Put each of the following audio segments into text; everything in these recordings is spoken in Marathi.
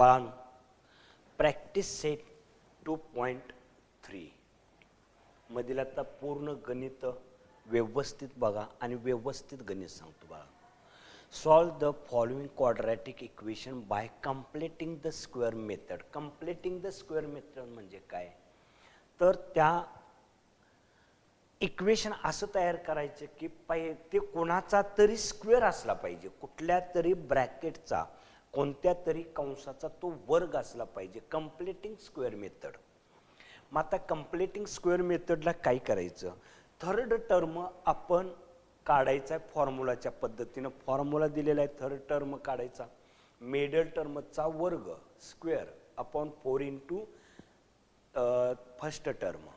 बाळांनो, प्रॅक्टिस सेट 2.3 मधील आता पूर्ण गणित व्यवस्थित बघा आणि व्यवस्थित गणित सांगतो बाळा. Solve the following quadratic equation by completing the square method. Completing the square method म्हणजे काय, तर त्या इक्वेशन असं तयार करायचं की ते कोणाचा तरी स्क्वेअर असला पाहिजे, कुठल्या तरी ब्रॅकेटचा, कोणत्या तरी कंसाचा तो वर्ग असला पाहिजे. Completing square method. मग आता कंप्लीटिंग स्क्वेअर मेथडला काय करायचं, थर्ड टर्म आपण काढायचा आहे फॉर्म्युलाच्या पद्धतीनं. फॉर्म्युला दिलेला आहे, थर्ड टर्म काढायचा, मिडल टर्मचा वर्ग square upon 4 into first term.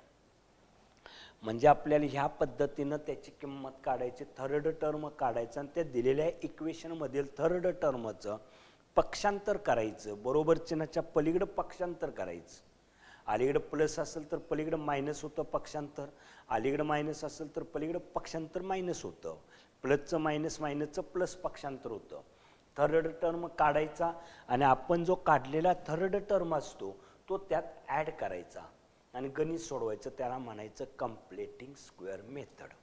म्हणजे आपल्याला ह्या पद्धतीनं त्याची किंमत काढायची, थर्ड टर्म काढायचं आणि त्या दिलेल्या इक्वेशनमधील थर्ड टर्मचं पक्षांतर करायचं, बरोबर चिन्हाच्या पलीकडं पक्षांतर करायचं. अलीकडं प्लस असेल तर पलीकडं मायनस होतं पक्षांतर, अलीकडं मायनस असेल तर पलीकडं पक्षांतर मायनस होतं, प्लसचं मायनस, मायनसचं प्लस पक्षांतर होतं. थर्ड टर्म काढायचा आणि आपण जो काढलेला थर्ड टर्म असतो तो त्यात ॲड करायचा आणि गणित सोडवायचं. त्याला म्हणायचं कंप्लीटिंग स्क्वेअर मेथड.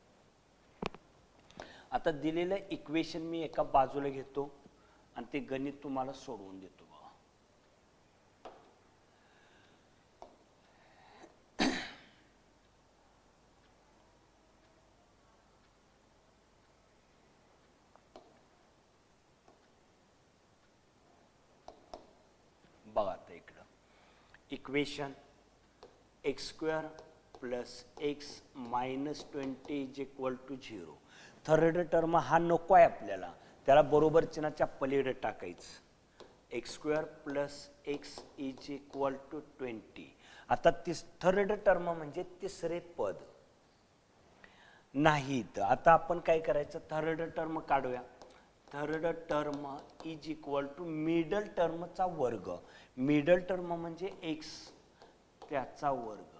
आता दिलेलं इक्वेशन मी एका बाजूला घेतो आणि ते गणित तुम्हाला सोडवून देतो. बघा आता इकडं equation x square plus x minus 20 is equal to 0. Third term हा नको आहे आपल्याला, त्याला बरोबर चिन्हाच्या पलीकडे टाकायचं. X square plus x is equal to 20. आता थर्ड टर्म म्हणजे तिसरे पद नाहीत. आता आपण काय करायचं, थर्ड टर्म काढूया. Third term is equal to middle टर्मचा वर्ग. मिडल टर्म म्हणजे एक्स त्याचा वर्ग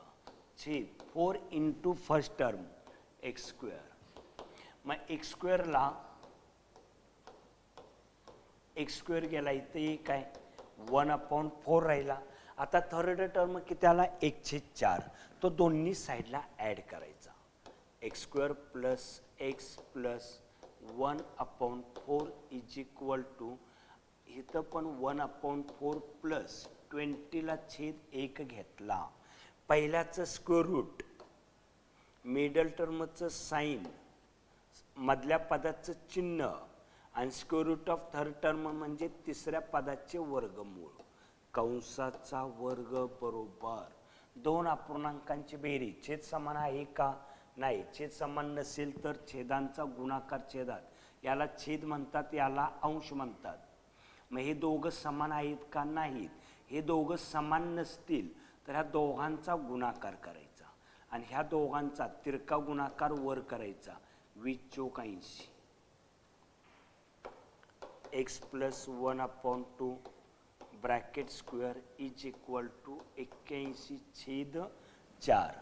छेद 4 into first term X square. मग एक्स स्क्वेअरला एक्स स्क्वेअर गेला इथे काय 1/4 राहिला. आता थर्ड टर्म किती आला 1/4. तो दोन्ही साईडला ॲड करायचा. X square plus x plus 1/4 is equal to इथं पण 1/4 प्लस 20ला छेद 1 घेतला. पहिल्याचं स्क्वेअर रूट, मिडल टर्मचं साईन, मधल्या पदाचं चिन्ह आणि square root of third term म्हणजे तिसऱ्या पदाचे वर्गमूळ. कंसाचा वर्ग बरोबर 2 अपूर्णांकांची बेरीज. छेद समान आहे का, नाही. छेद समान नसेल तर छेदांचा गुणाकार छेदात, याला छेद म्हणतात, याला अंश म्हणतात. मग हे दोघं समान आहेत का, नाहीत. हे दोघं समान नसतील तर ह्या दोघांचा गुणाकार करायचा आणि ह्या दोघांचा तिरका गुणाकार वर करायचा. 20/84 x plus 1/2 bracket square is equal to 81/4.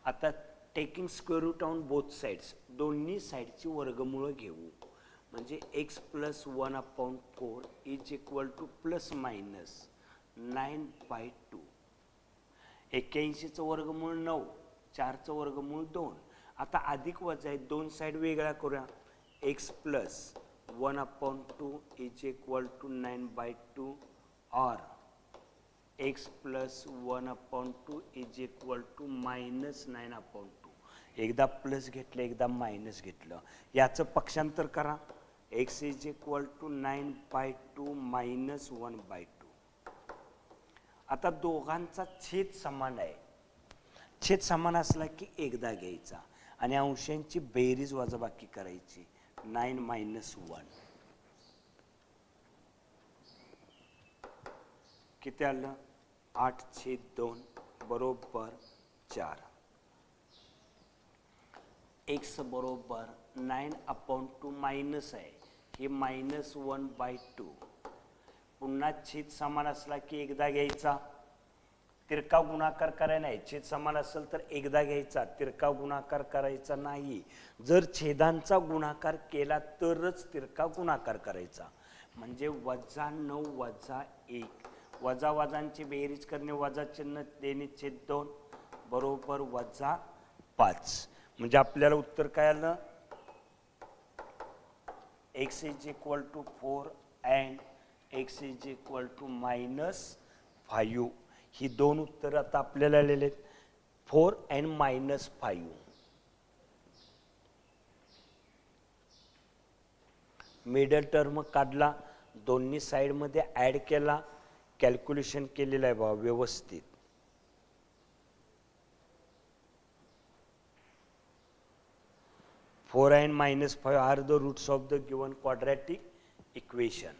आता taking square root on both sides, दोन्ही साईडची वर्गमूळ घेऊ. म्हणजे x plus 1/4 is equal to plus minus 9/2. 81चं वर्गमूळ 9, 4चं वर्गमूळ 2. आता अधिक वजा आहे, दोन साईड वेगळ्या करूया. X plus 1/2 is equal to 9/2 और x plus 1/2 is equal to minus 9/2. एकदा प्लस घेतलं, एकदा मायनस घेतलं. याचं पक्षांतर करा. X is equal to 9/2 minus 1/2. आता दोघांचा छेद समान आहे. छेद समान असला की एकदा घ्यायचा आणि अंशांची बेरीज वजाबाकी करायची. 9 मायनस 1 किती आलं, 8/2 बरोबर 4. एक्स बरोबर 9/2 मायनस आहे, हे मायनस 1/2. पुन्हा छेद समान असला की एकदा घ्यायचा, तिरका गुणाकार करायला नाही, छेद समान असेल तर एकदा घ्यायचा, तिरका गुणाकार करायचा नाही. जर छेदांचा गुणाकार केला तरच तिरका गुणाकार करायचा. म्हणजे -9 - 1 वजा वजांची बेरीज करणे, वजा चिन्ह देणे, छेद 2 बरोबर -5. म्हणजे आपल्याला उत्तर काय आलं, x is equal to 4 and x is equal to -5. ही दोन उत्तर आता आपल्याला आलेले आहेत, 4 and -5. मिडल टर्म काढला, दोन्ही साइड मध्ये ऍड केला, कॅल्क्युलेशन केलेलं आहे बाबा व्यवस्थित. -4 and -5 are the roots of the given quadratic equation.